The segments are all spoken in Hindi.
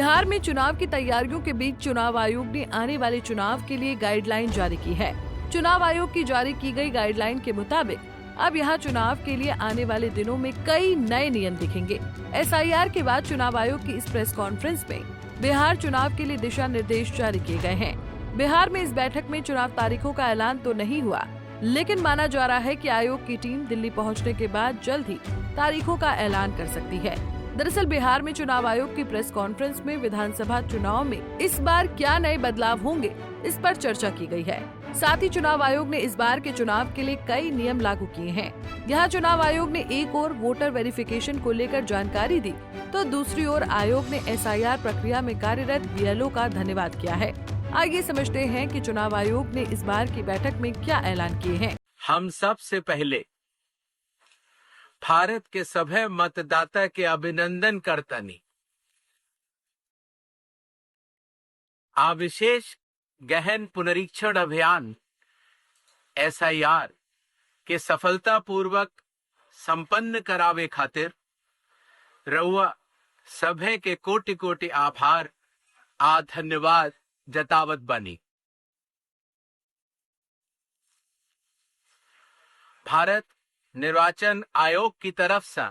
बिहार में चुनाव की तैयारियों के बीच चुनाव आयोग ने आने वाले चुनाव के लिए गाइडलाइन जारी की है। चुनाव आयोग की जारी की गई गाइडलाइन के मुताबिक अब यहाँ चुनाव के लिए आने वाले दिनों में कई नए नियम दिखेंगे। SIR के बाद चुनाव आयोग की इस प्रेस कॉन्फ्रेंस में बिहार चुनाव के लिए दिशा निर्देश जारी किए गए हैं। बिहार में इस बैठक में चुनाव तारीखों का ऐलान तो नहीं हुआ, लेकिन माना जा रहा है कि आयोग की टीम दिल्ली पहुंचने के बाद जल्द ही तारीखों का ऐलान कर सकती है। दरअसल बिहार में चुनाव आयोग की प्रेस कॉन्फ्रेंस में विधानसभा चुनाव में इस बार क्या नए बदलाव होंगे, इस पर चर्चा की गई है। साथ ही चुनाव आयोग ने इस बार के चुनाव के लिए कई नियम लागू किए हैं। यहाँ चुनाव आयोग ने एक ओर वोटर वेरिफिकेशन को लेकर जानकारी दी, तो दूसरी ओर आयोग ने SIR प्रक्रिया में कार्यरत BLO का धन्यवाद किया है। आइए समझते हैं कि चुनाव आयोग ने इस बार की बैठक में क्या ऐलान किए हैं। हम सबसे पहले भारत के सभी मतदाता के अभिनंदन करतनी आ विशेष गहन पुनरीक्षण अभियान SIR के सफलतापूर्वक संपन्न करावे खातिर रउआ सभे के कोटि कोटि आभार आ धन्यवाद जतावत बनी। भारत निर्वाचन आयोग की तरफ से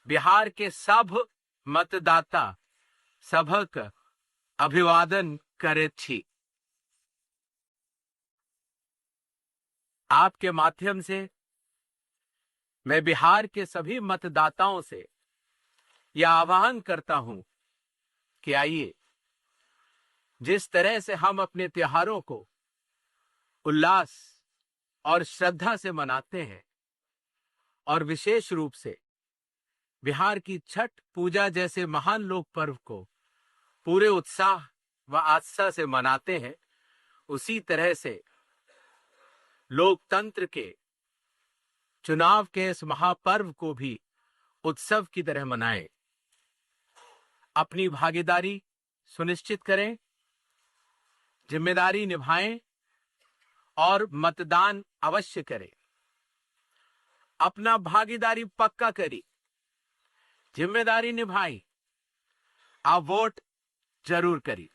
बिहार के सब मतदाता सभक अभिवादन करे छी। आपके माध्यम से मैं बिहार के सभी मतदाताओं से यह आह्वान करता हूं कि आइए, जिस तरह से हम अपने त्योहारों को उल्लास और श्रद्धा से मनाते हैं और विशेष रूप से बिहार की छठ पूजा जैसे महान लोक पर्व को पूरे उत्साह व आस्था से मनाते हैं, उसी तरह से लोकतंत्र के चुनाव के इस महापर्व को भी उत्सव की तरह मनाएं। अपनी भागीदारी सुनिश्चित करें, जिम्मेदारी निभाएं और मतदान अवश्य करें। अपना भागीदारी पक्का करी, जिम्मेदारी निभाई, आप वोट जरूर करी।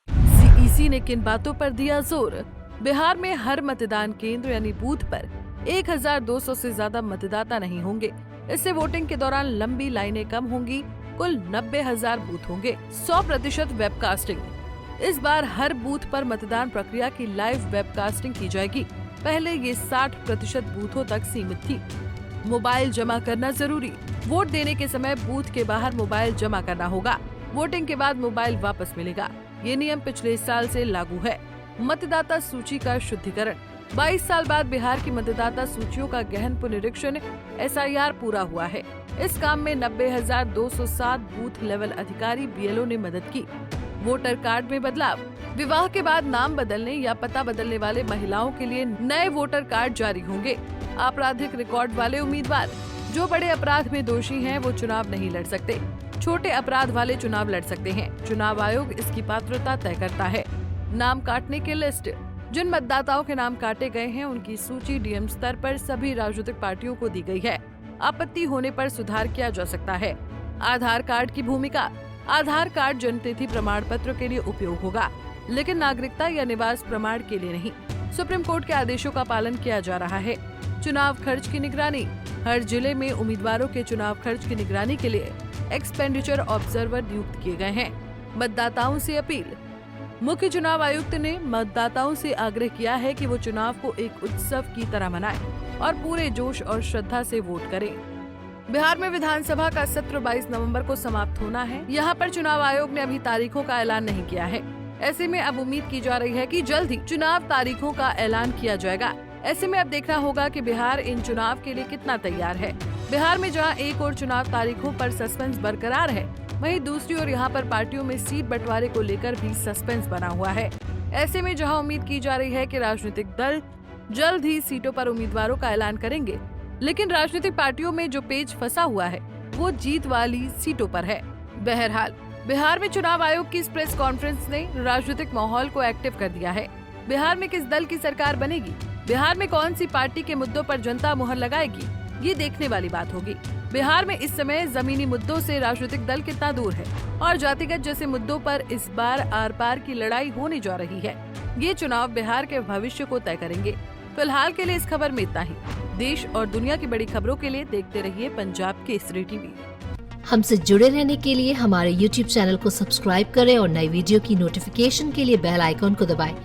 CEC ने किन बातों पर दिया जोर? बिहार में हर मतदान केंद्र यानी बूथ पर 1200 से ज्यादा मतदाता नहीं होंगे। इससे वोटिंग के दौरान लंबी लाइनें कम होंगी। कुल 90,000 बूथ होंगे। 100% वेबकास्टिंग। इस बार हर बूथ पर मतदान प्रक्रिया की लाइव वेबकास्टिंग की जाएगी। पहले ये 60% बूथों तक सीमित थी। मोबाइल जमा करना जरूरी। वोट देने के समय बूथ के बाहर मोबाइल जमा करना होगा। वोटिंग के बाद मोबाइल वापस मिलेगा। ये नियम पिछले साल से लागू है। मतदाता सूची का शुद्धिकरण। 22 साल बाद बिहार की मतदाता सूचियों का गहन पुनरीक्षण SIR पूरा हुआ है। इस काम में 90,207 बूथ लेवल अधिकारी BLO ने मदद की। वोटर कार्ड में बदलाव। विवाह के बाद नाम बदलने या पता बदलने वाले महिलाओं के लिए नए वोटर कार्ड जारी होंगे। आपराधिक रिकॉर्ड वाले उम्मीदवार। जो बड़े अपराध में दोषी हैं, वो चुनाव नहीं लड़ सकते। छोटे अपराध वाले चुनाव लड़ सकते हैं। चुनाव आयोग इसकी पात्रता तय करता है। नाम काटने की लिस्ट। जिन मतदाताओं के नाम काटे गए हैं, उनकी सूची DM स्तर पर सभी राजनीतिक पार्टियों को दी गई है। आपत्ति होने पर सुधार किया जा सकता है। आधार कार्ड की भूमिका। आधार कार्ड जन्मतिथि प्रमाण पत्र के लिए उपयोग होगा, लेकिन नागरिकता या निवास प्रमाण के लिए नहीं। सुप्रीम कोर्ट के आदेशों का पालन किया जा रहा है। चुनाव खर्च की निगरानी। हर जिले में उम्मीदवारों के चुनाव खर्च की निगरानी के लिए एक्सपेंडिचर ऑब्जर्वर नियुक्त किए गए हैं। मतदाताओं से अपील। मुख्य चुनाव आयुक्त ने मतदाताओं से आग्रह किया है कि वो चुनाव को एक उत्सव की तरह मनाएं और पूरे जोश और श्रद्धा से वोट करें। बिहार में विधानसभा का सत्र 22 नवंबर को समाप्त होना है। यहाँ पर चुनाव आयोग ने अभी तारीखों का ऐलान नहीं किया है। ऐसे में अब उम्मीद की जा रही है कि जल्द ही चुनाव तारीखों का ऐलान किया जाएगा। ऐसे में अब देखना होगा कि बिहार इन चुनाव के लिए कितना तैयार है। बिहार में जहां एक और चुनाव तारीखों पर सस्पेंस बरकरार है, वहीं दूसरी ओर यहां पर पार्टियों में सीट बंटवारे को लेकर भी सस्पेंस बना हुआ है। ऐसे में जहां उम्मीद की जा रही है कि राजनीतिक दल जल्द ही सीटों पर उम्मीदवारों का ऐलान करेंगे, लेकिन राजनीतिक पार्टियों में जो पेच फंसा हुआ है वो जीत वाली सीटों पर है। बहरहाल बिहार में चुनाव आयोग की इस प्रेस कॉन्फ्रेंस ने राजनीतिक माहौल को एक्टिव कर दिया है। बिहार में किस दल की सरकार बनेगी, बिहार में कौन सी पार्टी के मुद्दों पर जनता मुहर लगाएगी, ये देखने वाली बात होगी। बिहार में इस समय जमीनी मुद्दों से राजनीतिक दल कितना दूर है और जातिगत जैसे मुद्दों पर इस बार आर पार की लड़ाई होने जा रही है। ये चुनाव बिहार के भविष्य को तय करेंगे। फिलहाल के लिए इस खबर में इतना ही। देश और दुनिया की बड़ी खबरों के लिए देखते रहिए पंजाब केसरी टीवी। हमसे जुड़े रहने के लिए हमारे YouTube चैनल को सब्सक्राइब करें और नई वीडियो की नोटिफिकेशन के लिए बेल आइकॉन को दबाएं।